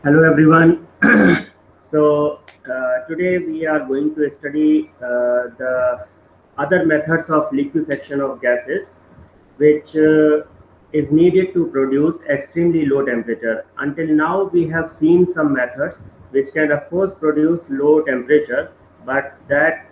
Hello everyone. Today we are going to study the other methods of liquefaction of gases, which is needed to produce extremely low temperature. Until now, we have seen some methods which can, of course, produce low temperature, but that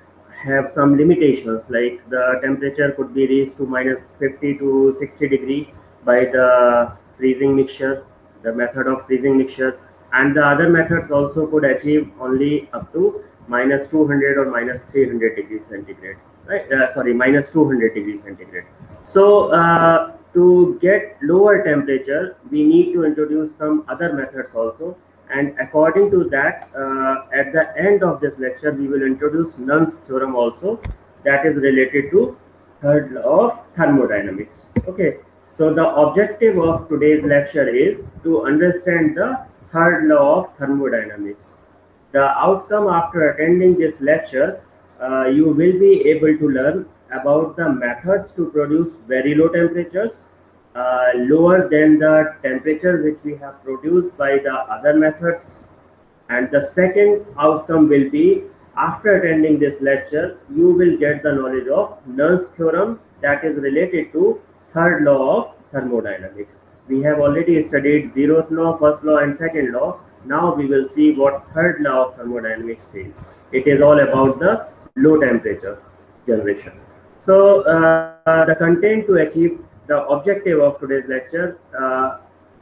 have some limitations. Like the temperature could be reached to minus 50 to 60 degree by the freezing mixture, the method of freezing mixture, and the other methods also could achieve only up to minus 200 or minus 300 degrees centigrade. Right? Sorry, minus 200 degrees centigrade. To get lower temperature, we need to introduce some other methods also. And according to that, at the end of this lecture, we will introduce Nernst theorem also, that is related to third law of thermodynamics. Okay, so the objective of today's lecture is to understand the third law of thermodynamics. The outcome after attending this lecture, you will be able to learn about the methods to produce very low temperatures, lower than the temperature which we have produced by the other methods. And the second outcome will be, after attending this lecture, you will get the knowledge of Nernst theorem, that is related to third law of thermodynamics. We have already studied zeroth law, first law, and second law. Now we will see what third law of thermodynamics says. It is all about the low temperature generation. The content to achieve the objective of today's lecture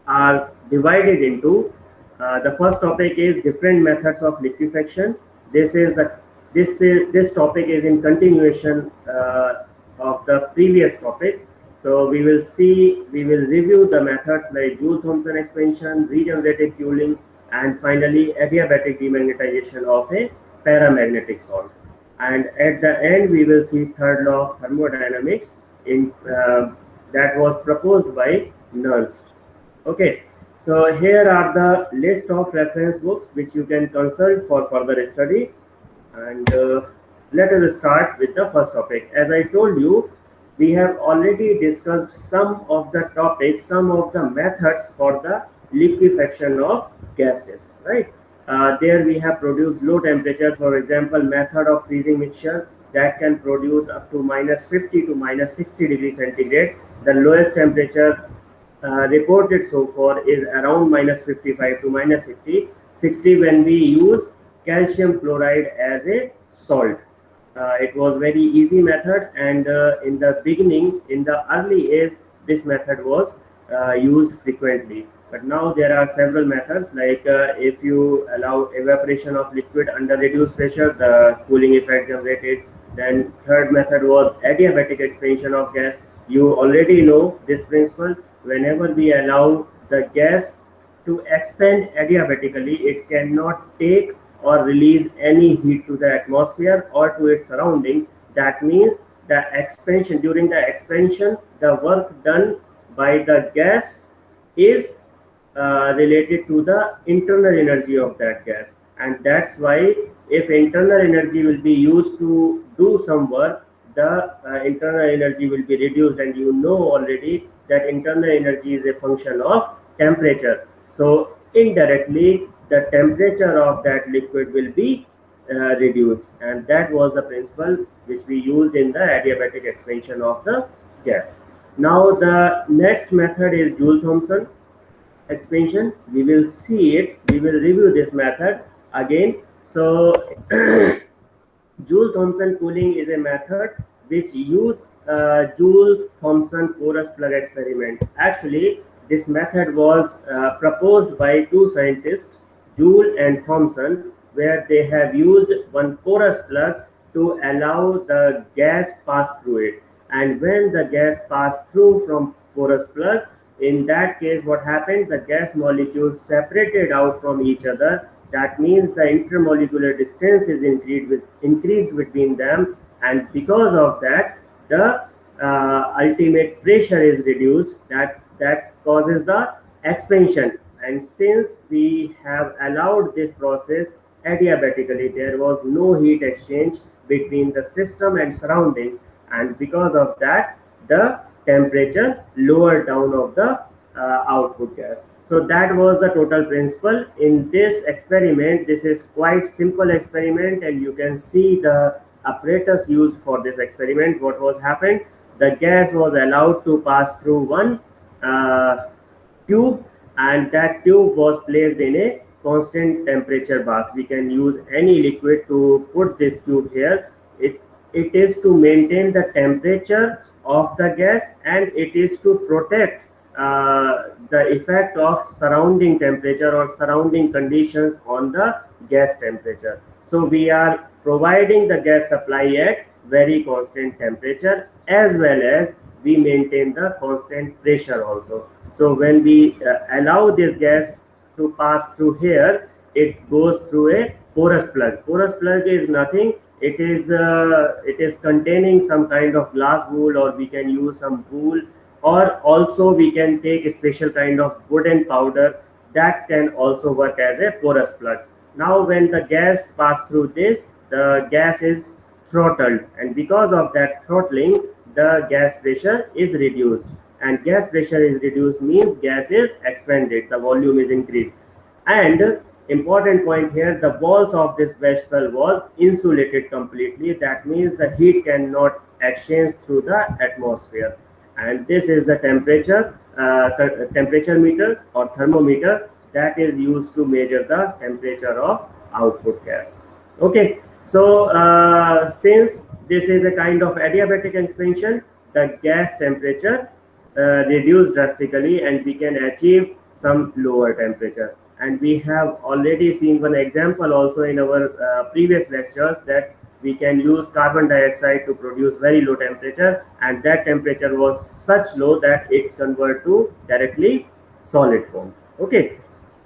are divided into, the first topic is different methods of liquefaction. This is the this topic is in continuation of the previous topic. So we will review the methods like Joule-Thomson expansion, regenerative cooling, and finally adiabatic demagnetization of a paramagnetic salt. And at the end, we will see third law of thermodynamics in that was proposed by Nernst. Okay, so here are the list of reference books which you can consult for further study. And let us start with the first topic. As I told you, we have already discussed some of the topics, some of the methods for the liquefaction of gases, right? There we have produced low temperature, for example, method of freezing mixture that can produce up to minus 50 to minus 60 degrees centigrade. The lowest temperature reported so far is around minus 55 to minus 60 when we use calcium chloride as a salt. It was very easy method, and in the beginning, in the early age, this method was used frequently. But now there are several methods, like if you allow evaporation of liquid under reduced pressure, the cooling effect generated. Then third method was adiabatic expansion of gas. You already know this principle. Whenever we allow the gas to expand adiabatically, it cannot take or release any heat to the atmosphere or to its surrounding. That means during the expansion, the work done by the gas is related to the internal energy of that gas. And that's why if internal energy will be used to do some work, the internal energy will be reduced, and you know already that internal energy is a function of temperature. So indirectly, the temperature of that liquid will be reduced, and that was the principle which we used in the adiabatic expansion of the gas. Now the next method is Joule-Thomson expansion. We will see it, we will review this method again. So Joule-Thomson cooling is a method which use Joule-Thomson porous plug experiment. Actually, this method was proposed by two scientists, Joule and Thomson, where they have used one porous plug to allow the gas pass through it. And when the gas passed through from porous plug, in that case, what happened? The gas molecules separated out from each other. That means the intermolecular distance is increased between them, and because of that, the ultimate pressure is reduced. That causes the expansion. And since we have allowed this process adiabatically, there was no heat exchange between the system and surroundings, and because of that, the temperature lower down of the output gas. So that was the total principle in this experiment. This is quite simple experiment, and you can see the apparatus used for this experiment. What was happened? The gas was allowed to pass through one tube, and that tube was placed in a constant temperature bath. We can use any liquid to put this tube here. It is to maintain the temperature of the gas, and it is to protect the effect of surrounding temperature or surrounding conditions on the gas temperature. So we are providing the gas supply at very constant temperature, as well as we maintain the constant pressure also. So when we allow this gas to pass through here, it goes through a porous plug. Porous plug is nothing. It is containing some kind of glass wool, or we can use some wool, or also we can take a special kind of wooden powder that can also work as a porous plug. Now when the gas pass through this, the gas is throttled, and because of that throttling, the gas pressure is reduced, and gas pressure is reduced means gas is expanded, the volume is increased. And important point here, the walls of this vessel was insulated completely. That means the heat cannot exchange through the atmosphere. And this is the temperature meter or thermometer that is used to measure the temperature of output gas. Okay, so since this is a kind of adiabatic expansion, the gas temperature reduced drastically, and we can achieve some lower temperature. And we have already seen one example also in our previous lectures, that we can use carbon dioxide to produce very low temperature, and that temperature was such low that it convert to directly solid form. Okay,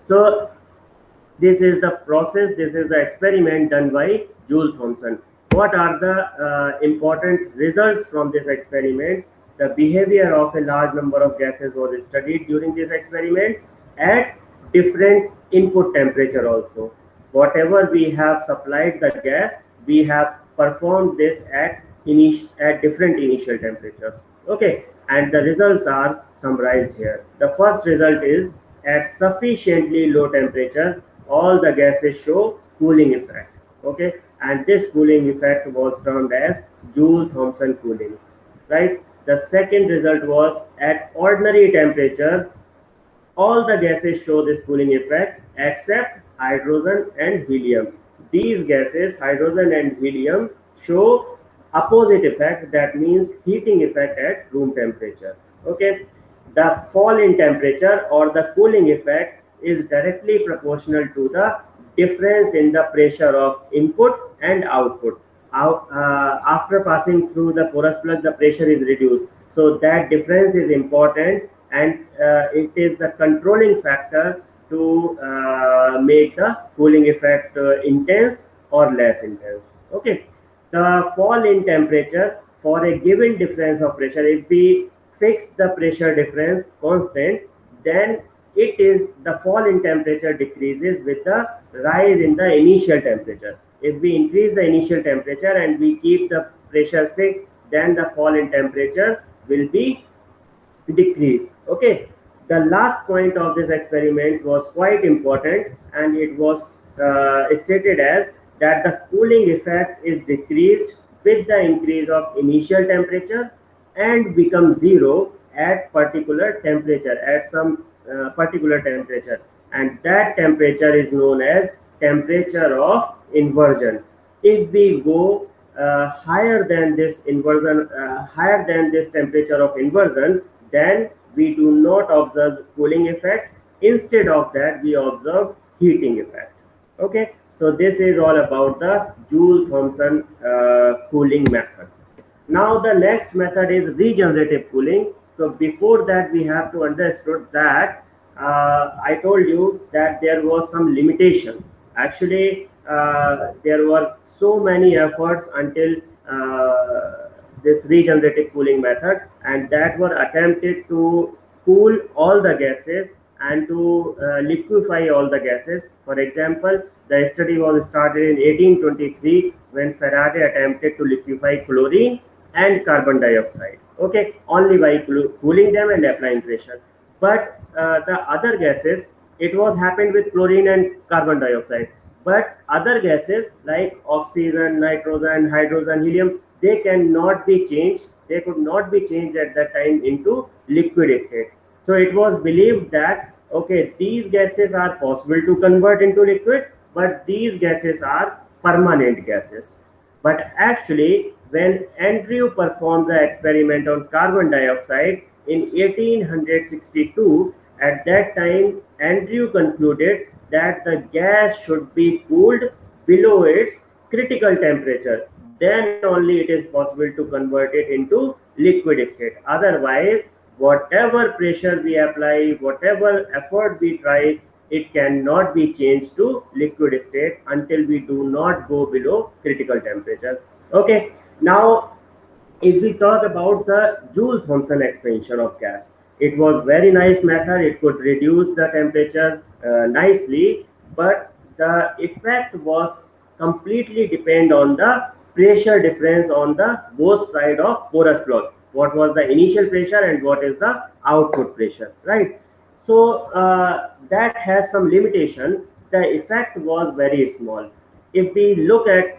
so this is the process, this is the experiment done by Joule Thomson. What are the important results from this experiment? The behavior of a large number of gases was studied during this experiment at different input temperature also. Whatever we have supplied the gas, we have performed this at different initial temperatures. Okay, and the results are summarized here. The first result is, at sufficiently low temperature, all the gases show cooling effect. Okay, and this cooling effect was termed as Joule-Thomson cooling, right? The second result was, at ordinary temperature, all the gases show this cooling effect except hydrogen and helium. These gases, hydrogen and helium, show opposite effect, that means heating effect at room temperature. Okay, the fall in temperature or the cooling effect is directly proportional to the difference in the pressure of input and output. After passing through the porous plug, the pressure is reduced. So that difference is important, and it is the controlling factor to make the cooling effect intense or less intense. Okay, the fall in temperature for a given difference of pressure, if we fix the pressure difference constant, then it is the fall in temperature decreases with the rise in the initial temperature. If we increase the initial temperature and we keep the pressure fixed, then the fall in temperature will be decrease. Okay, the last point of this experiment was quite important, and it was stated as that the cooling effect is decreased with the increase of initial temperature and becomes zero at particular temperature, at some particular temperature, and that temperature is known as temperature of inversion. If we go higher than this inversion, higher than this temperature of inversion, then we do not observe cooling effect. Instead of that, we observe heating effect. Okay, so this is all about the Joule-Thomson cooling method. Now the next method is regenerative cooling. So before that, we have to understood that I told you that there was some limitation. Actually, there were so many efforts until this regenerative cooling method, and that were attempted to cool all the gases and to liquefy all the gases. For example, the study was started in 1823 when Faraday attempted to liquefy chlorine and carbon dioxide. Okay, only by cooling them and applying pressure. But the other gases, it was happened with chlorine and carbon dioxide. But other gases like oxygen, nitrogen, hydrogen, helium, they cannot be changed. They could not be changed at that time into liquid state. So it was believed that okay, these gases are possible to convert into liquid, but these gases are permanent gases. But actually, when Andrew performed the experiment on carbon dioxide in 1862, at that time, Andrew concluded that the gas should be cooled below its critical temperature. Then only it is possible to convert it into liquid state. Otherwise, whatever pressure we apply, whatever effort we try, it cannot be changed to liquid state until we do not go below critical temperature. Okay, now if we talk about the Joule-Thomson expansion of gas, it was very nice method. It could reduce the temperature nicely, but the effect was completely depend on the pressure difference on the both side of porous plug. What was the initial pressure and what is the output pressure, right? So that has some limitation. The effect was very small. If we look at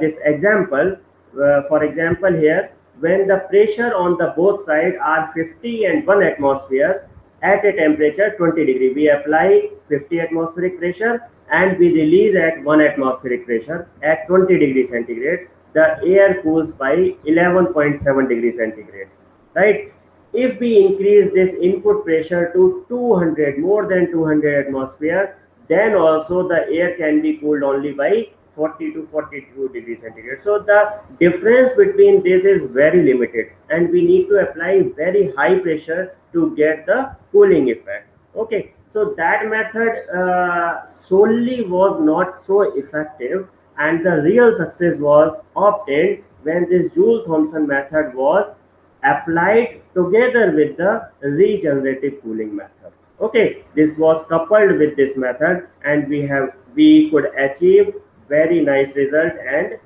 this example, for example here, when the pressure on the both side are 50 and 1 atmosphere at a temperature 20 degree, we apply 50 atmospheric pressure and we release at 1 atmospheric pressure at 20 degrees centigrade, the air cools by 11.7 degrees centigrade, right? If we increase this input pressure to 200, more than 200 atmosphere, then also the air can be cooled only by 40 to 42 degrees centigrade. So the difference between this is very limited, and we need to apply very high pressure to get the cooling effect. Okay, so that method solely was not so effective, and the real success was obtained when this Joule-Thomson method was applied together with the regenerative cooling method. Okay, this was coupled with this method, and we could achieve very nice result and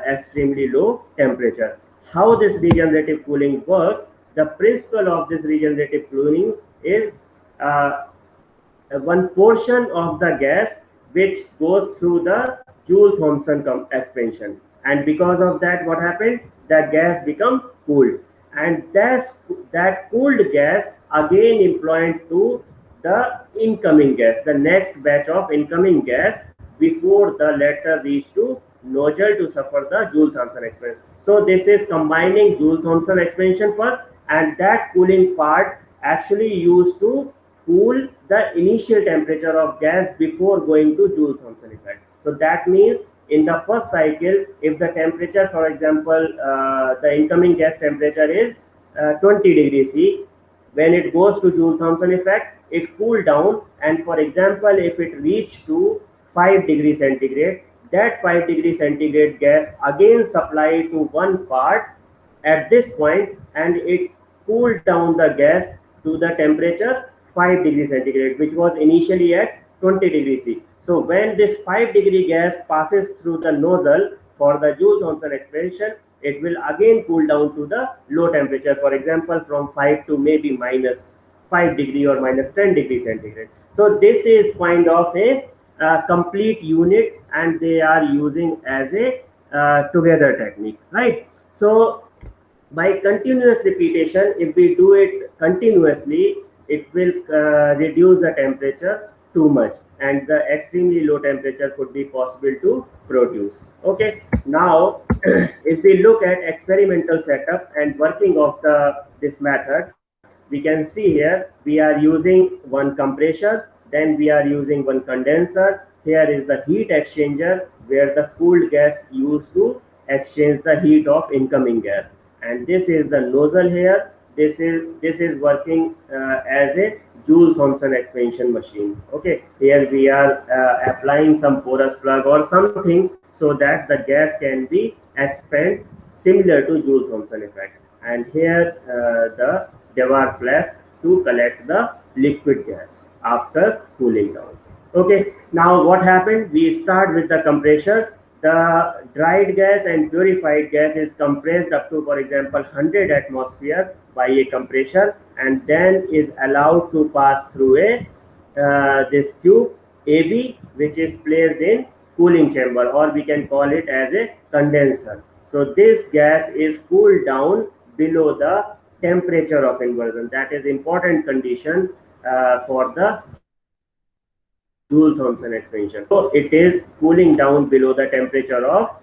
extremely low temperature. How this regenerative cooling works? The principle of this regenerative cooling is uh, one portion of the gas which goes through the Joule-Thomson expansion, and because of that, what happened? The gas become cooled, and that cooled gas again employed to the incoming gas, the next batch of incoming gas before the latter reach to nozzle to suffer the Joule-Thomson expansion. So this is combining Joule-Thomson expansion first, and that cooling part actually used to cool the initial temperature of gas before going to Joule-Thomson effect. So that means in the first cycle, if the temperature, for example, the incoming gas temperature is 20 degrees C, when it goes to Joule-Thomson effect, it cool down, and for example, if it reach to 5 degrees centigrade, that 5 degrees centigrade gas again supply to one part at this point, and it cooled down the gas to the temperature 5 degrees centigrade, which was initially at 20 degrees C. So when this 5 degree gas passes through the nozzle for the Joule-Thomson expansion, it will again cool down to the low temperature, for example, from 5 to maybe minus 5 degree or minus 10 degrees centigrade. So this is kind of a complete unit, and they are using as a together technique, right? So by continuous repetition, if we do it continuously, it will reduce the temperature too much, and the extremely low temperature could be possible to produce. Okay, now if we look at experimental setup and working of this method, we can see here we are using one compressor, then we are using one condenser. Here is the heat exchanger where the cooled gas used to exchange the heat of incoming gas, and this is the nozzle here. This is working as a Joule-Thomson expansion machine. Okay, here we are applying some porous plug or something so that the gas can be expanded similar to Joule-Thomson effect. And here the Dewar flask to collect the liquid gas after cooling down. Okay, now what happened? We start with the compressor. The dried gas and purified gas is compressed up to, for example, 100 atmosphere. by a compressor and then is allowed to pass through a this tube AB, which is placed in cooling chamber, or we can call it as a condenser. So this gas is cooled down below the temperature of inversion. That is important condition for the Joule-Thomson expansion. So it is cooling down below the temperature of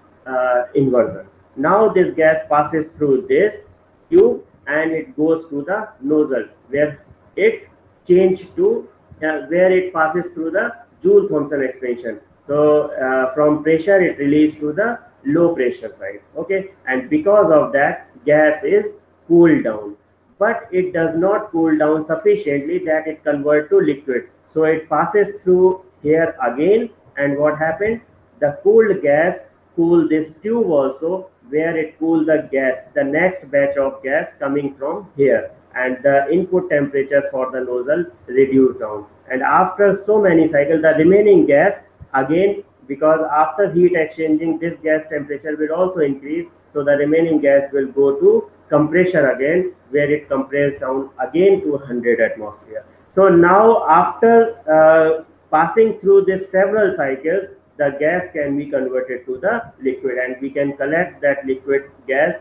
inversion. Now this gas passes through this tube and it goes to the nozzle where it changed to where it passes through the Joule-Thomson expansion. So from pressure it released to the low pressure side. Okay, and because of that gas is cooled down, but it does not cool down sufficiently that it convert to liquid. So it passes through here again, and what happened? The cooled gas cool this tube also, where it cool the gas, the next batch of gas coming from here, and the input temperature for the nozzle reduced down. And after so many cycles, the remaining gas again, because after heat exchanging, this gas temperature will also increase. So the remaining gas will go to compressor again, where it compressed down again to 100 atmosphere. So now after passing through this several cycles, the gas can be converted to the liquid, and we can collect that liquid gas,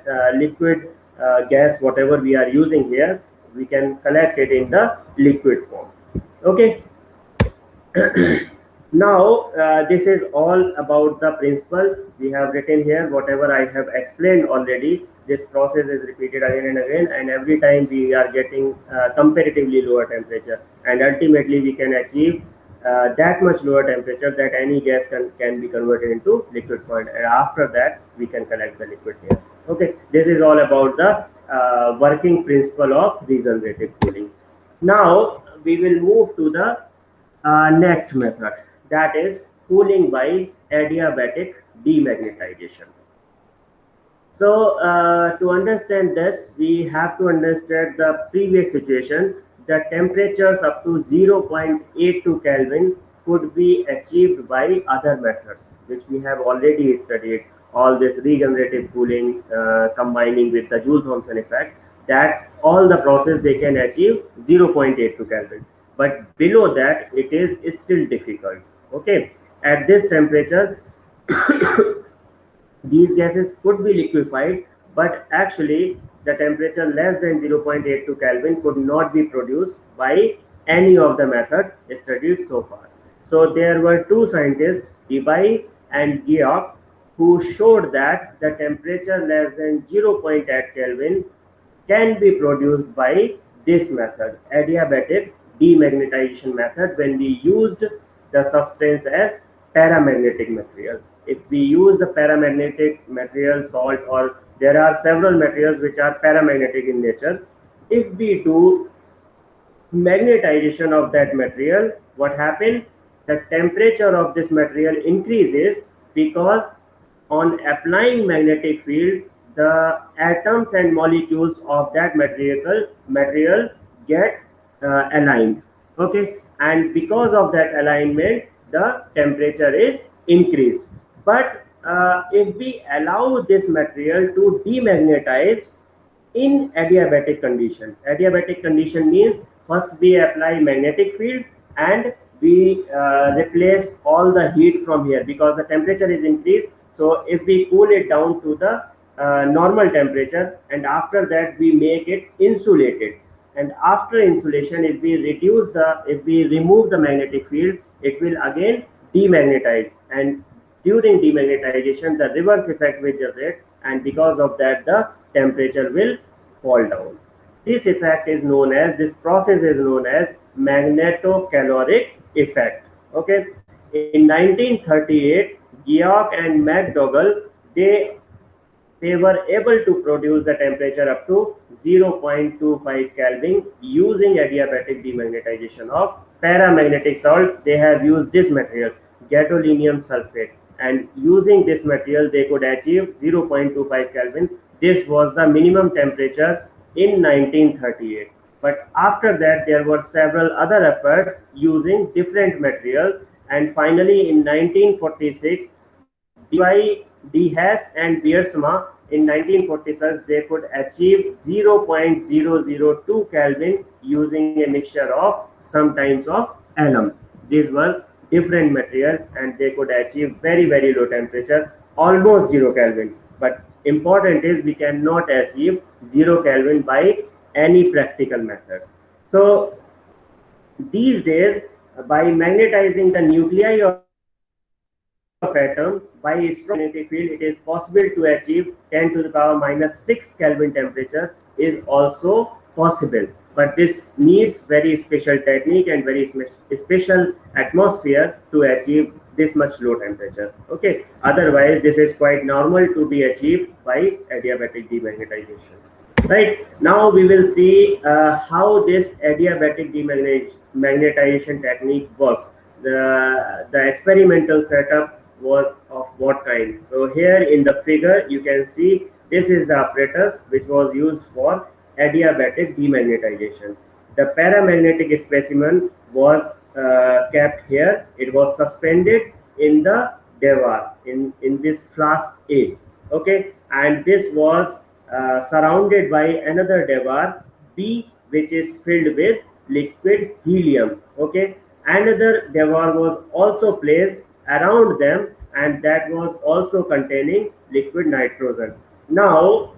whatever we are using here, we can collect it in the liquid form. Okay. Now this is all about the principle. We have written here whatever I have explained already. This process is repeated again and again, and every time we are getting comparatively lower temperature, and ultimately we can achieve that much lower temperature that any gas can be converted into liquid form, and after that we can collect the liquid here. Okay, this is all about the working principle of regenerative cooling. Now we will move to the next method, that is cooling by adiabatic demagnetization. So to understand this, we have to understand the previous situation. The temperatures up to 0.82 Kelvin could be achieved by other methods, which we have already studied. All this regenerative cooling combining with the Joule-Thomson effect, that all the process they can achieve 0.82 Kelvin. But below that, it is still difficult. Okay, at this temperature, these gases could be liquefied, but actually the temperature less than 0.82 Kelvin could not be produced by any of the method studied so far. So there were two scientists, Debye and Giauque, who showed that the temperature less than 0.8 Kelvin can be produced by this method, adiabatic demagnetization method, when we used the substance as paramagnetic material. If we use the paramagnetic material, salt, or there are several materials which are paramagnetic in nature, if we do magnetization of that material, what happens? The temperature of this material increases, because on applying magnetic field, the atoms and molecules of that material get aligned. Okay, and because of that alignment, the temperature is increased. But if we allow this material to demagnetize in adiabatic condition, adiabatic condition means first we apply magnetic field and we replace all the heat from here, because the temperature is increased. So if we cool it down to the normal temperature, and after that we make it insulated, and after insulation, if we remove the magnetic field, it will again demagnetize, and during demagnetization the reverse effect will generate, and because of that the temperature will fall down. This effect is known as, this process is known as magnetocaloric effect. Okay, in 1938, Giauque and McDougall, they were able to produce the temperature up to 0.25 Kelvin using adiabatic demagnetization of paramagnetic salt. They have used this material, gadolinium sulfate, and using this material they could achieve 0.25 Kelvin. This was the minimum temperature in 1938. But after that there were several other efforts using different materials, and finally in 1946, De Haas and Wiersma in 1946 they could achieve 0.002 Kelvin using a mixture of some types of alum. These were different material and they could achieve very low temperature, almost 0 Kelvin. But important is we cannot achieve 0 Kelvin by any practical methods. So these days, by magnetizing the nuclei of atom by a strong magnetic field, it is possible to achieve 10 to the power minus 6 Kelvin temperature is also possible. But this needs very special technique and very special atmosphere to achieve this much low temperature. Okay, otherwise this is quite normal to be achieved by adiabatic demagnetization. Right, now we will see how this adiabatic demagnetization technique works. The experimental setup was of what kind? So here in the figure you can see this is the apparatus which was used for adiabatic demagnetization. The paramagnetic specimen was kept here. It was suspended in the devar in this flask A. Okay, and this was surrounded by another devar B, which is filled with liquid helium. Okay, another devar was also placed around them, and that was also containing liquid nitrogen. Now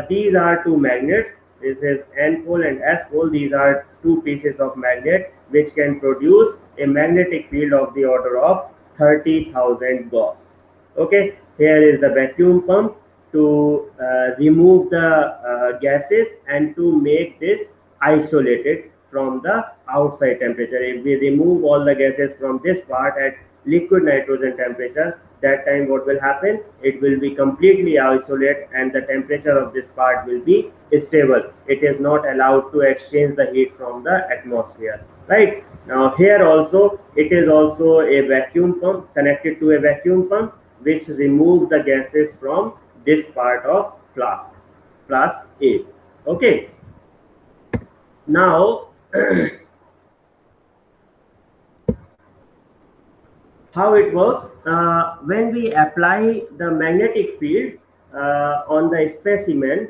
these are two magnets. This is N pole and S pole. These are two pieces of magnet which can produce a magnetic field of the order of 30,000 Gauss. Okay, here is the vacuum pump to remove the gases and to make this isolated from the outside temperature. If we remove all the gases from this part at liquid nitrogen temperature, that time what will happen? It will be completely isolated and the temperature of this part will be stable. It is not allowed to exchange the heat from the atmosphere. Right, now here also it is also a vacuum pump connected to a vacuum pump which remove the gases from this part of flask A. Okay, now how it works? When we apply the magnetic field on the specimen,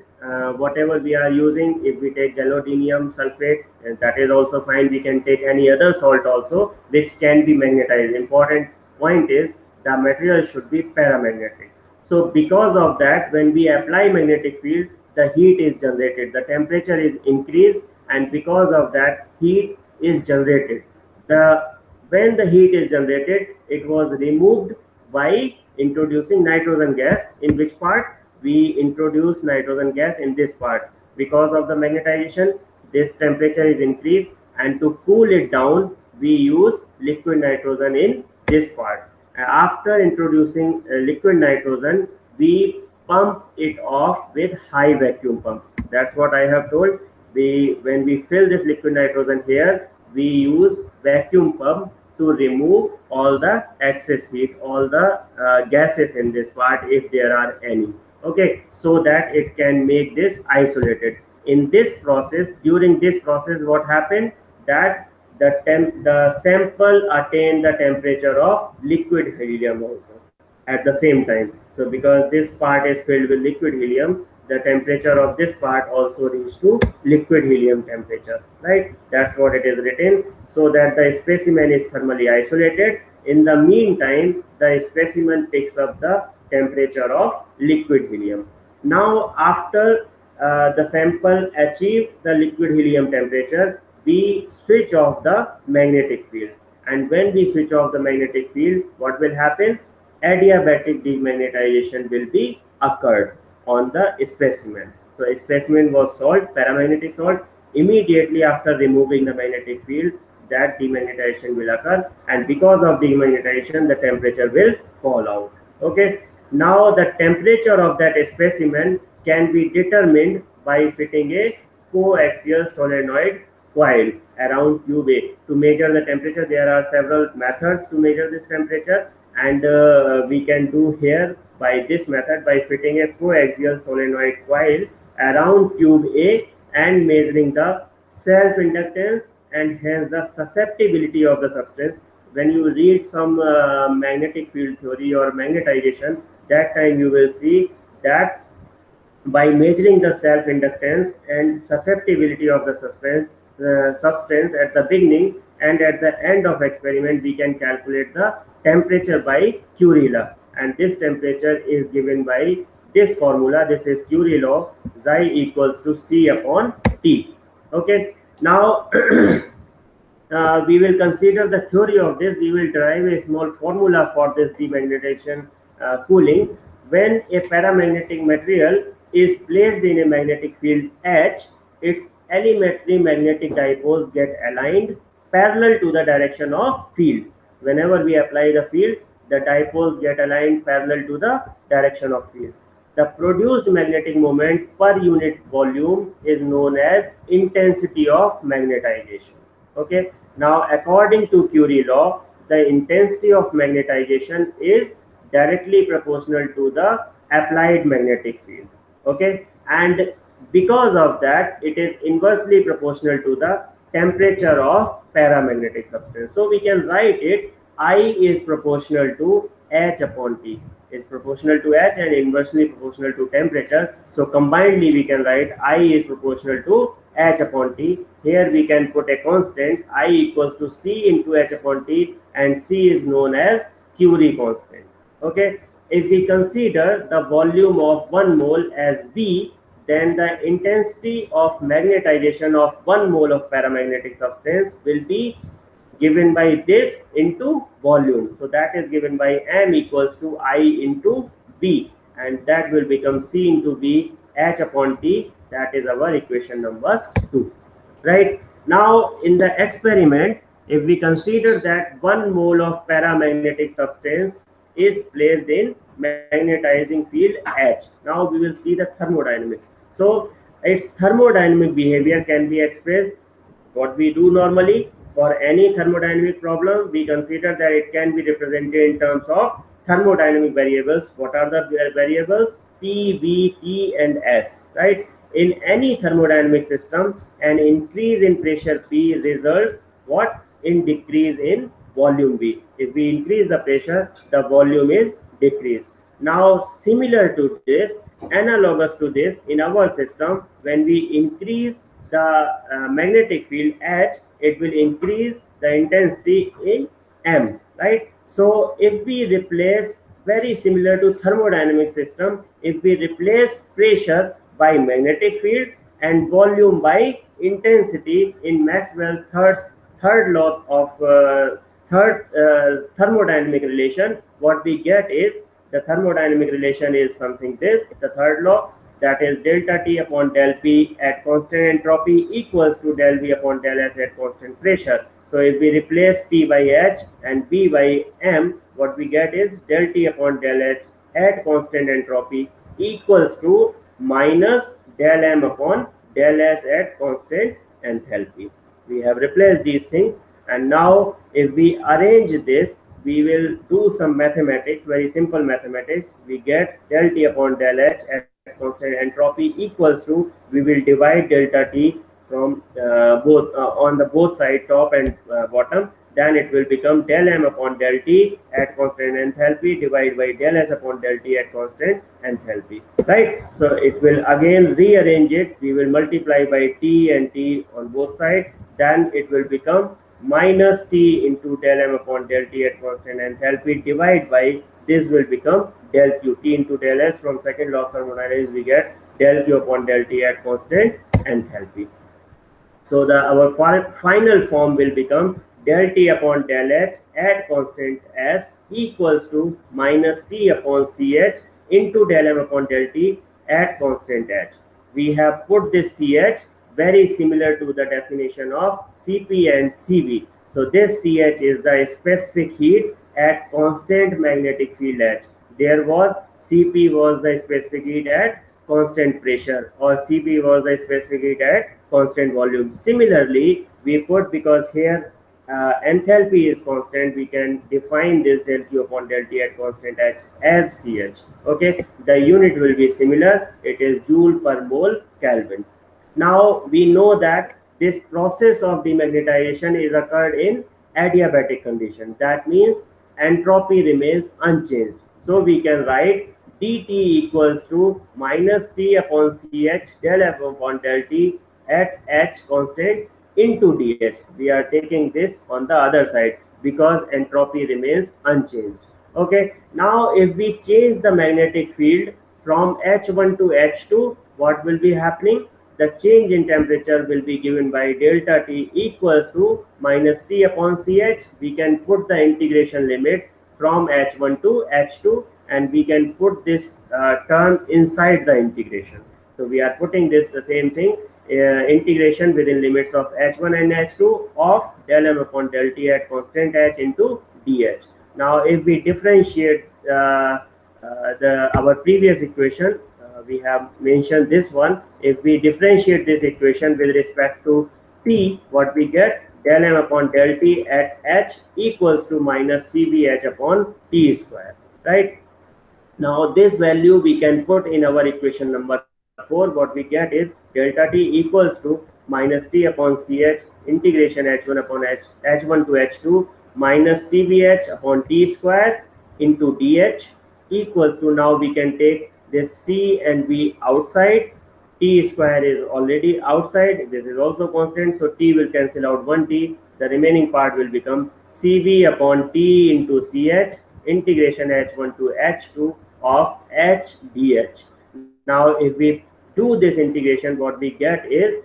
whatever we are using, if we take galodinium sulfate, that is also fine. We can take any other salt also which can be magnetized. Important point is the material should be paramagnetic. So because of that, when we apply magnetic field, the heat is generated, the temperature is increased, and because of that heat is generated. When the heat is generated, it was removed by introducing nitrogen gas. In which part? We introduce nitrogen gas in this part. Because of the magnetization, this temperature is increased, and to cool it down, we use liquid nitrogen in this part. After introducing liquid nitrogen, we pump it off with high vacuum pump. That's what I have told. When we fill this liquid nitrogen here, we use vacuum pump to remove all the excess heat, all the gases in this part if there are any. Okay, so that it can make this isolated. In this process, during this process, what happened? That the sample attained the temperature of liquid helium also at the same time. So because this part is filled with liquid helium, the temperature of this part also reached to liquid helium temperature. Right, that's what it is written, so that the specimen is thermally isolated. In the meantime, the specimen picks up the temperature of liquid helium. Now after the sample achieve the liquid helium temperature, we switch off the magnetic field, and when we switch off the magnetic field, what will happen? Adiabatic demagnetization will be occurred on the specimen. So a specimen was salt, paramagnetic salt. Immediately after removing the magnetic field, that demagnetization will occur, and because of demagnetization, the temperature will fall out. Okay, now the temperature of that specimen can be determined by fitting a coaxial solenoid coil around tube A. To measure the temperature, there are several methods to measure this temperature, and we can do here by this method by fitting a coaxial solenoid coil around tube A and measuring the self-inductance and hence the susceptibility of the substance. When you read some magnetic field theory or magnetization, that time you will see that by measuring the self-inductance and susceptibility of the substance at the beginning and at the end of experiment, we can calculate the temperature by Curie law, and this temperature is given by this formula. This is Curie law, xi equals to C upon T. Okay, now we will consider the theory of this. We will derive a small formula for this demagnetization cooling. When a paramagnetic material is placed in a magnetic field H, its elementary magnetic dipoles get aligned parallel to the direction of field. Whenever we apply the field, the dipoles get aligned parallel to the direction of field. The produced magnetic moment per unit volume is known as intensity of magnetization. Okay, now according to Curie law, the intensity of magnetization is directly proportional to the applied magnetic field. Okay, and because of that, it is inversely proportional to the temperature of paramagnetic substance. So we can write it, I is proportional to H upon T, is proportional to H and inversely proportional to temperature. So combinedly we can write I is proportional to H upon T. Here we can put a constant, I equals to C into H upon T, and C is known as Curie constant. Okay, if we consider the volume of 1 mole as V, then the intensity of magnetization of 1 mole of paramagnetic substance will be given by this into volume. So that is given by M equals to I into V, and that will become C into V H upon T. That is our equation number 2. Right, now in the experiment, if we consider that 1 mole of paramagnetic substance is placed in magnetizing field H, now we will see the thermodynamics. So its thermodynamic behavior can be expressed. What we do normally for any thermodynamic problem, we consider that it can be represented in terms of thermodynamic variables. What are the variables? P, V, T, and S. Right, in any thermodynamic system, an increase in pressure P results what? In decrease in volume V. If we increase the pressure, the volume is decreased. Now similar to this, analogous to this, in our system, when we increase the magnetic field H, it will increase the intensity in M. Right, so if we replace, very similar to thermodynamic system, if we replace pressure by magnetic field and volume by intensity in Maxwell's third law of thermodynamic relation, what we get is, the thermodynamic relation is something this, the third law, that is delta T upon del P at constant entropy equals to del V upon del S at constant pressure. So if we replace P by H and B by M, what we get is del T upon del H at constant entropy equals to minus del M upon del S at constant enthalpy. We have replaced these things, and now if we arrange this, we will do some mathematics, very simple mathematics. We get del T upon del H at constant entropy equals to, we will divide delta T from both on the both side, top and bottom. Then it will become del M upon del T at constant enthalpy divided by del S upon del T at constant enthalpy. Right, so it will again rearrange it. We will multiply by T and T on both sides. Then it will become minus T into del M upon del T at constant enthalpy divided by, this will become del Q, T into del S. From second law of thermodynamics we get del Q upon del T at constant enthalpy. So our final form will become del T upon del H at constant S equals to minus T upon CH into del M upon del T at constant H. We have put this CH very similar to the definition of Cp and Cv. So this CH is the specific heat at constant magnetic field H. There was Cp was the specific heat at constant pressure, or Cp was the specific heat at constant volume. Similarly, we put, because here enthalpy is constant, we can define this del Q upon del T at constant H as Ch. Okay, the unit will be similar. It is joule per mole Kelvin. Now we know that this process of demagnetization is occurred in adiabatic condition. That means entropy remains unchanged. So we can write dt equals to minus T upon Ch del F upon del T at H constant into dH. We are taking this on the other side because entropy remains unchanged. Okay, now if we change the magnetic field from H1 to H2, what will be happening? The change in temperature will be given by delta T equals to minus T upon Ch. We can put the integration limits from H1 to H2, and we can put this term inside the integration. So we are putting this the same thing, integration within limits of H1 and H2 of del M upon del T at constant H into dH. Now if we differentiate our previous equation, we have mentioned this one. If we differentiate this equation with respect to T, what we get? Del M upon del T at H equals to minus CBH upon T square, right? Now this value we can put in our equation number 4. What we get is delta T equals to minus T upon CH integration H1 upon H1 to H2 minus CBH upon T square into DH equals to, now we can take this C and V outside. T square is already outside. This is also constant, so T will cancel out 1T. The remaining part will become CV upon T into CH integration H1 to H2 of H dH. Now if we do this integration, what we get is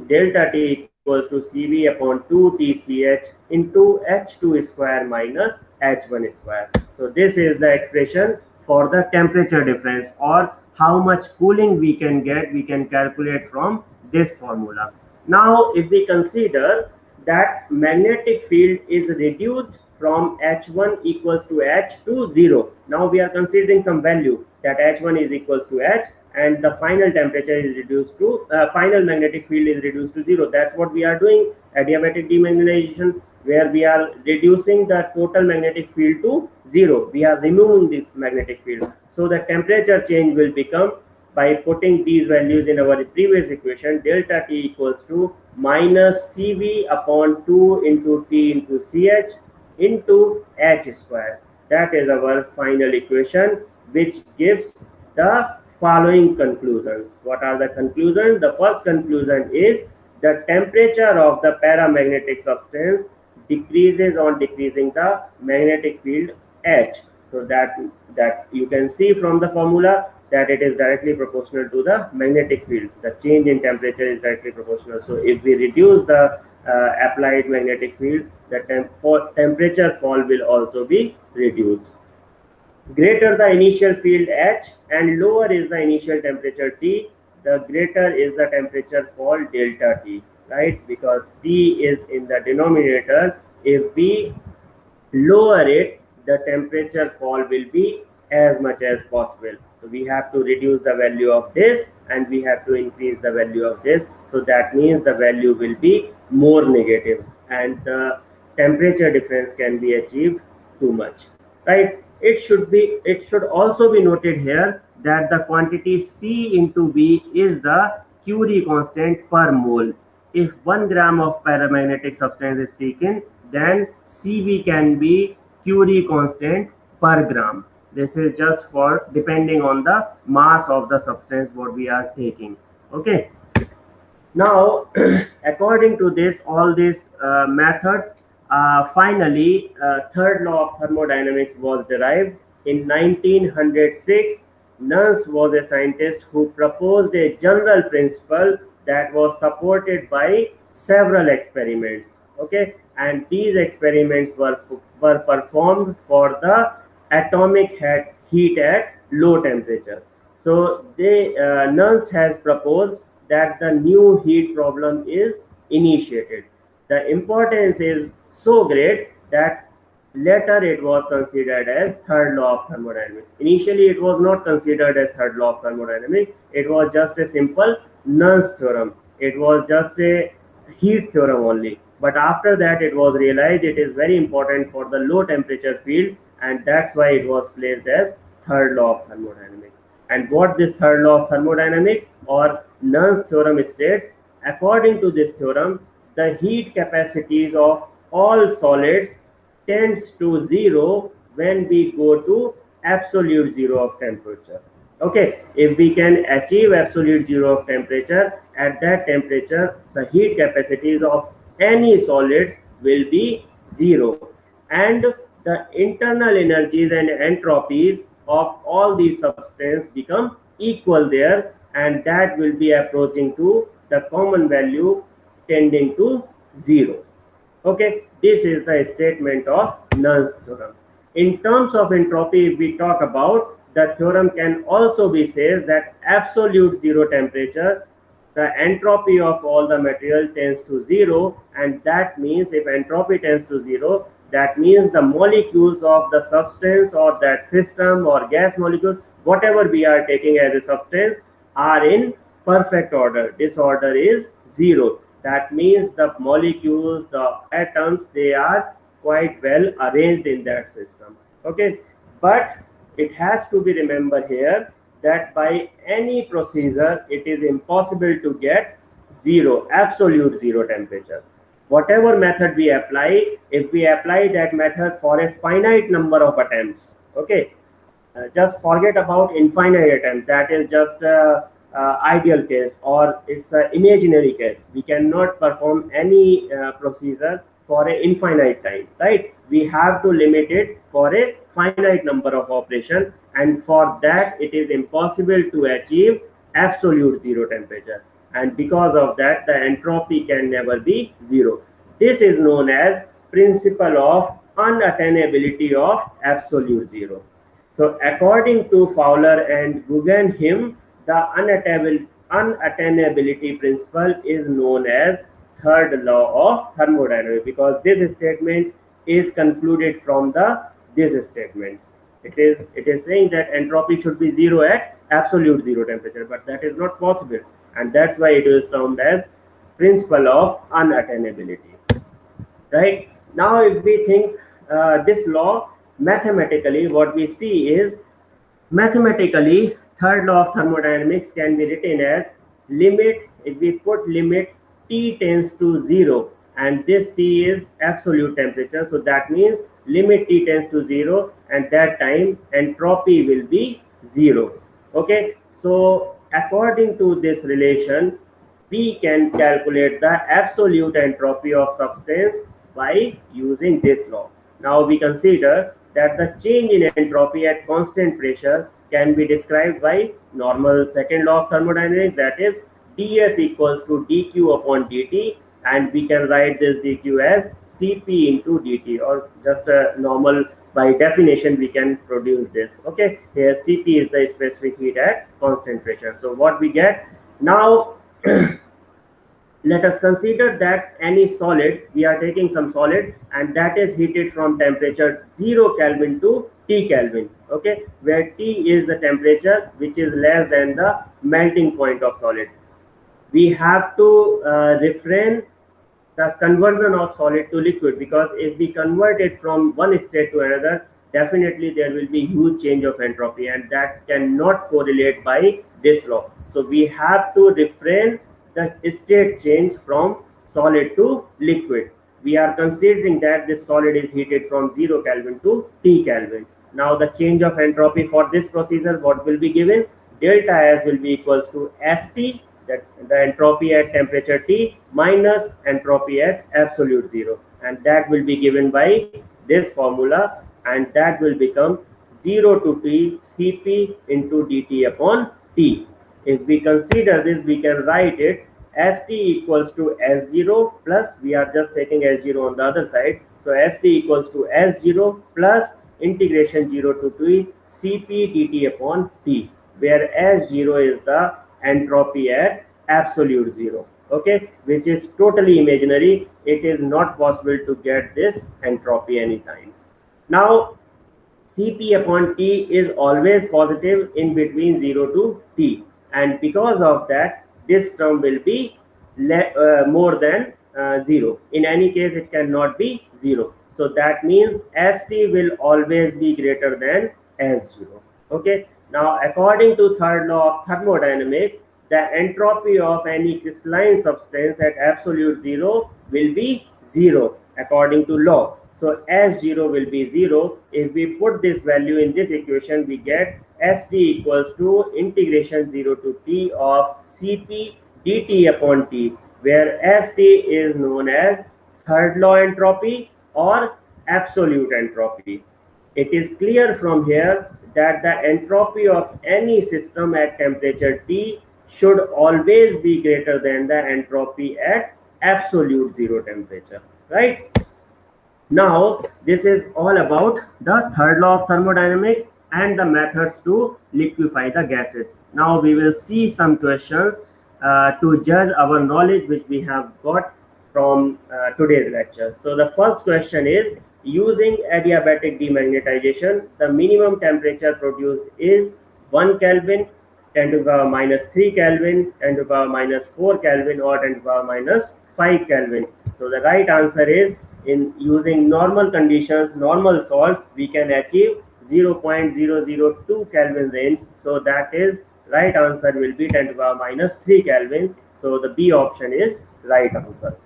delta T equals to CV upon 2TCH into H2 square minus H1 square. So this is the expression for the temperature difference, or how much cooling we can get, we can calculate from this formula. Now if we consider that magnetic field is reduced from H1 equals to H to 0. Now we are considering some value that H1 is equals to H, and the final temperature is reduced to, final magnetic field is reduced to 0. That's what we are doing, adiabatic demagnetization, where we are reducing the total magnetic field to 0. We are removing this magnetic field. So the temperature change will become, by putting these values in our previous equation, delta T equals to minus CV upon 2 into T into CH into H square. That is our final equation, which gives the following conclusions. What are the conclusions? The first conclusion is the temperature of the paramagnetic substance decreases on decreasing the magnetic field H. So that you can see from the formula that it is directly proportional to the magnetic field. The change in temperature is directly proportional. So if we reduce the applied magnetic field, the temperature fall will also be reduced. Greater the initial field H and lower is the initial temperature T, the greater is the temperature fall delta T, right? Because T is in the denominator. If we lower it, the temperature fall will be as much as possible. So we have to reduce the value of this and we have to increase the value of this. So that means the value will be more negative and the temperature difference can be achieved too much, right? It should also be noted here that the quantity C into V is the Curie constant per mole. If 1 gram of paramagnetic substance is taken, then CV can be Curie constant per gram. This is just for depending on the mass of the substance what we are taking. Okay. Now, according to this, all these methods, finally, third law of thermodynamics was derived in 1906. Nernst was a scientist who proposed a general principle that was supported by several experiments. Okay, and these experiments were performed for the atomic heat at low temperature. So Nernst has proposed that the new heat problem is initiated. The importance is so great that later it was considered as third law of thermodynamics. Initially it was not considered as third law of thermodynamics. It was just a simple Nernst theorem. It was just a heat theorem only. But after that it was realized it is very important for the low temperature field, and that's why it was placed as third law of thermodynamics. And what this third law of thermodynamics or Nernst theorem states, according to this theorem, the heat capacities of all solids tends to 0 when we go to absolute zero of temperature. Okay, if we can achieve absolute zero of temperature, at that temperature the heat capacities of any solids will be zero, and the internal energies and entropies of all these substances become equal there, and that will be approaching to the common value tending to zero. Okay, this is the statement of Nernst theorem. In terms of entropy, if we talk about, the theorem can also be says that absolute zero temperature, the entropy of all the material tends to zero, and that means if entropy tends to zero, that means the molecules of the substance or that system or gas molecule, whatever we are taking as a substance, are in perfect order. Disorder is zero. That means the molecules, the atoms, they are quite well arranged in that system. Okay, but it has to be remembered here that by any procedure it is impossible to get zero, absolute zero temperature. Whatever method we apply, if we apply that method for a finite number of attempts, okay, just forget about infinite attempt. That is just a ideal case, or it's an imaginary case. We cannot perform any procedure for an infinite time, right? We have to limit it for a finite number of operation, and for that it is impossible to achieve absolute zero temperature, and because of that the entropy can never be zero. This is known as principle of unattainability of absolute zero. So according to Fowler and Guggenheim, the unattainability principle is known as third law of thermodynamics, because this statement is concluded from the this statement. It is saying that entropy should be zero at absolute zero temperature, but that is not possible, and that's why it is termed as principle of unattainability. Right now, if we think this law mathematically, what we see is, mathematically third law of thermodynamics can be written as limit, if we put limit T tends to zero, and this T is absolute temperature, so that means limit T tends to zero, and that time entropy will be zero. Okay, so according to this relation we can calculate the absolute entropy of substance by using this law. Now we consider that the change in entropy at constant pressure can be described by normal second law of thermodynamics, that is ds equals to dq upon dt, and we can write this dq as cp into dt, or just a normal, by definition we can produce this. Okay, here cp is the specific heat at constant pressure. So what we get now, let us consider that any solid, we are taking some solid, and that is heated from temperature 0 Kelvin to T Kelvin, okay, where T is the temperature which is less than the melting point of solid. We have to refrain the conversion of solid to liquid, because if we convert it from one state to another, definitely there will be huge change of entropy, and that cannot correlate by this law. So we have to refrain the state change from solid to liquid. We are considering that this solid is heated from 0 Kelvin to T Kelvin. Now the change of entropy for this procedure, what will be given? Delta S will be equals to St, that the entropy at temperature T, minus entropy at absolute zero, and that will be given by this formula, and that will become 0 to T Cp into dt upon T. If we consider this, we can write it St equals to S0 plus, we are just taking S0 on the other side, so St equals to S0 plus integration 0 to T Cp dt upon T, where S0 is the entropy at absolute zero, okay, which is totally imaginary. It is not possible to get this entropy anytime. Now Cp upon T is always positive in between 0 to T, and because of that this term will be more than 0. In any case it cannot be 0, so that means St will always be greater than S0. Okay, now according to third law of thermodynamics, the entropy of any crystalline substance at absolute zero will be 0 according to law. So S0 will be 0. If we put this value in this equation, we get St equals to integration 0 to T of Cp dt upon T, where St is known as third law entropy or absolute entropy. It is clear from here that the entropy of any system at temperature T should always be greater than the entropy at absolute zero temperature, right? Now, this is all about the third law of thermodynamics and the methods to liquefy the gases. Now, we will see some questions to judge our knowledge which we have got from today's lecture. So, the first question is, using adiabatic demagnetization, the minimum temperature produced is 1 Kelvin, 10 to the power minus 3 Kelvin, 10 to the power minus 4 Kelvin, or 10 to the power minus 5 Kelvin. So the right answer is, in using normal conditions, normal salts, we can achieve 0.002 Kelvin range. So that is right answer will be 10 to the power minus 3 Kelvin. So the B option is right answer.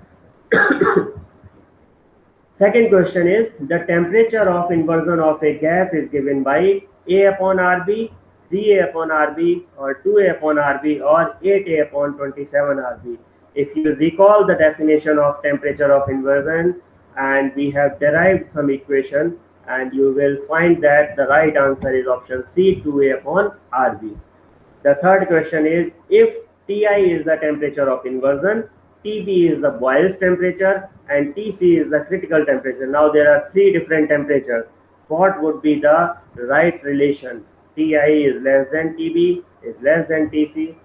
Second question is, the temperature of inversion of a gas is given by A upon RB, 3A upon RB, or 2A upon RB, or 8A upon 27 RB. If you recall the definition of temperature of inversion, and we have derived some equation, and you will find that the right answer is option C, 2A upon RB. The third question is, if Ti is the temperature of inversion, Tb is the Boyle's temperature, and Tc is the critical temperature. Now there are three different temperatures. What would be the right relation? Ti is less than Tb is less than Tc,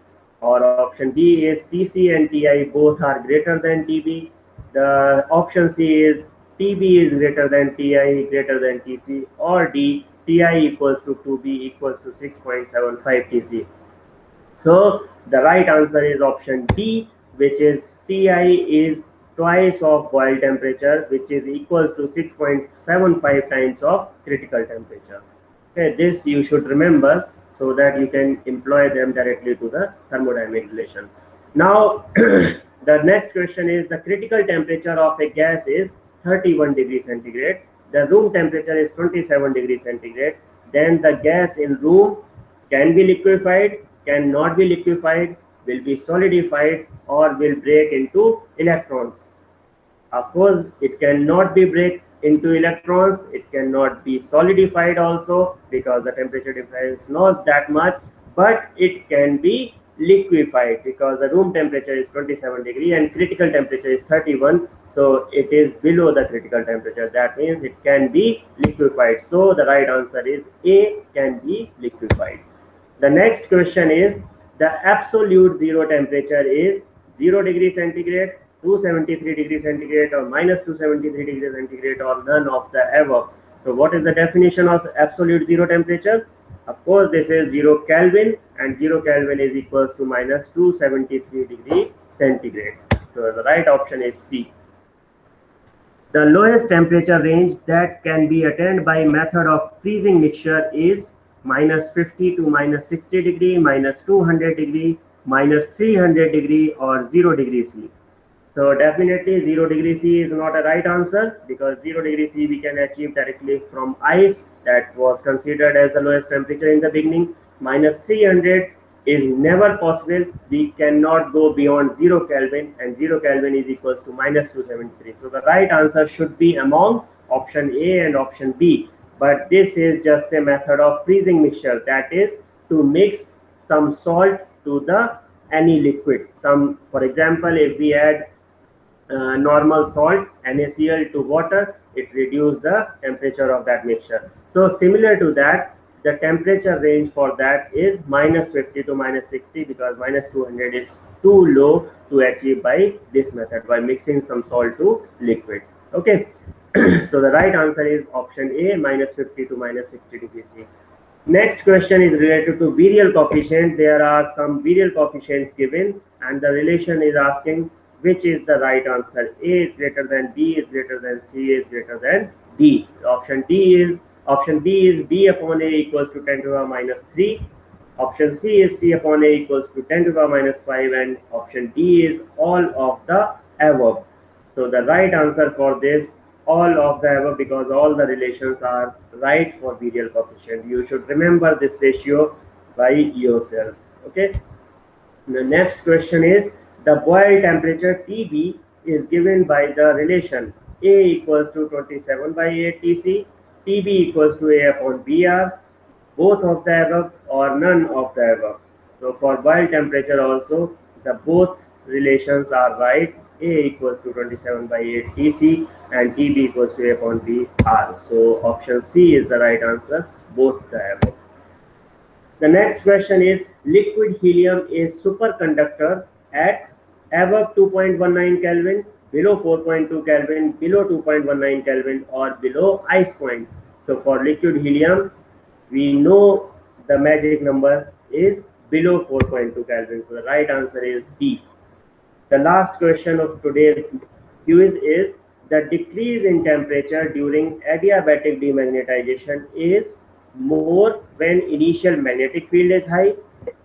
or option B is Tc and Ti both are greater than Tb. The option C is Tb is greater than Ti greater than Tc, or D, Ti equals to 2b equals to 6.75 Tc. So the right answer is option D, which is Ti is twice of Boyle temperature, which is equals to 6.75 times of critical temperature. Okay, this you should remember so that you can employ them directly to the thermodynamic relation. Now, the next question is, the critical temperature of a gas is 31 degrees centigrade. The room temperature is 27 degrees centigrade. Then the gas in room can be liquefied, cannot be liquefied, will be solidified, or will break into electrons. Of course, it cannot be break into electrons, it cannot be solidified also because the temperature difference not that much, but it can be liquefied because the room temperature is 27 degree and critical temperature is 31, so it is below the critical temperature. That means it can be liquefied. So the right answer is A, can be liquefied. The next question is, the absolute zero temperature is 0 degrees centigrade, 273 degrees centigrade, or minus 273 degrees centigrade, or none of the above. So what is the definition of absolute zero temperature? Of course, this is 0 Kelvin, and 0 Kelvin is equals to minus 273 degree centigrade. So the right option is C. The lowest temperature range that can be attained by method of freezing mixture is minus 50 to minus 60 degree, minus 200 degree, minus 300 degree, or 0 degree C. So definitely 0 degree C is not a right answer, because 0 degree C we can achieve directly from ice, that was considered as the lowest temperature in the beginning. Minus 300 is never possible. We cannot go beyond 0 Kelvin, and 0 Kelvin is equals to minus 273. So the right answer should be among option A and option B. But this is just a method of freezing mixture, that is to mix some salt to the any liquid. Some, for example, if we add normal salt NaCl to water, it reduces the temperature of that mixture. So similar to that, the temperature range for that is minus 50 to minus 60, because minus 200 is too low to achieve by this method, by mixing some salt to liquid. Okay. So the right answer is option A, minus 50 to minus 60 degrees C. Next question is related to virial coefficient. There are some virial coefficients given, and the relation is asking which is the right answer. A is greater than B is greater than C is greater than D. Option B is B upon A equals to 10 to the power minus 3. Option C is C upon A equals to 10 to the power minus 5, and option D is all of the above. So the right answer for this all of the above because all the relations are right for virial coefficient. You should remember this ratio by yourself. Okay. The next question is the boil temperature TB is given by the relation A equals to 27 by 8 Tc, TB equals to A upon BR, both of the above or none of the above. So for boil temperature also the both relations are right. A equals to 27 by 8 Tc and TB equals to A upon BR. So option C is the right answer, both the above. The next question is liquid helium is superconductor at above 2.19 Kelvin, below 4.2 Kelvin, below 2.19 Kelvin or below ice point. So for liquid helium, we know the magic number is below 4.2 Kelvin. So the right answer is D. The last question of today's quiz is the decrease in temperature during adiabatic demagnetization is more when initial magnetic field is high,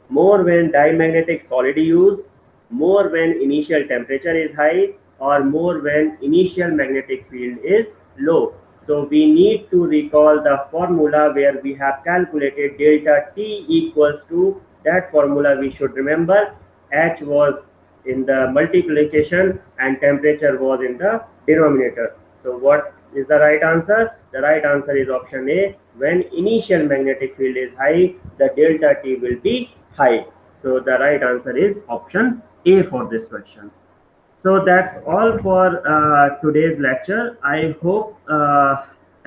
more when diamagnetic solid is used, more when initial temperature is high, or more when initial magnetic field is low. So we need to recall the formula where we have calculated delta T equals to that formula. We should remember H was in the multiplication and temperature was in the denominator. So what is the right answer? The right answer is option A. When initial magnetic field is high, the delta T will be high. So the right answer is option A for this question. So that's all for today's lecture. I hope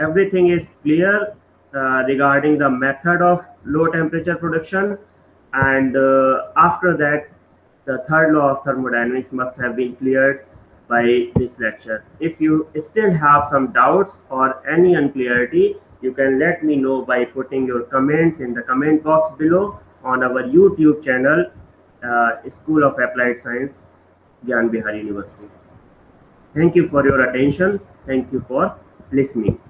everything is clear regarding the method of low temperature production, and after that the third law of thermodynamics must have been cleared by this lecture. If you still have some doubts or any unclarity, you can let me know by putting your comments in the comment box below on our YouTube channel, School of Applied Science, Gyan Bihar University. Thank you for your attention. Thank you for listening.